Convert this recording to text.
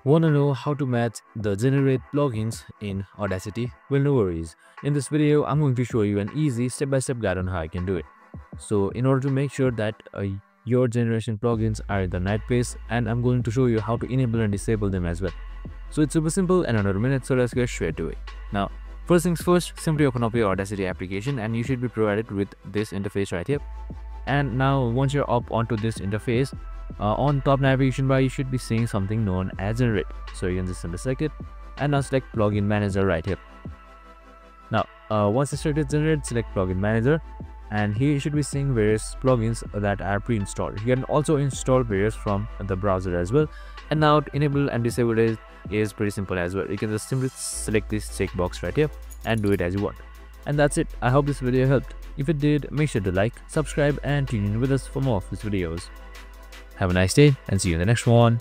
Want to know how to match the generate plugins in Audacity? Well, no worries. In this video, I'm going to show you an easy step-by-step guide on how I can do it. So in order to make sure that your generation plugins are in the right place, and I'm going to show you how to enable and disable them as well. So it's super simple and under a minute, so let's get straight to it. Now, first things first, simply open up your Audacity application and you should be provided with this interface right here. And now once you're up onto this interface, on top navigation bar you should be seeing something known as generate. So you can just simply select it and now select plugin manager right here. Now once you selected generate, select plugin manager, and here you should be seeing various plugins that are pre-installed. You can also install various from the browser as well. And now to enable and disable it is pretty simple as well. You can just simply select this checkbox right here and do it as you want. And that's it. I hope this video helped. If it did, make sure to like, subscribe and tune in with us for more of these videos. Have a nice day and see you in the next one.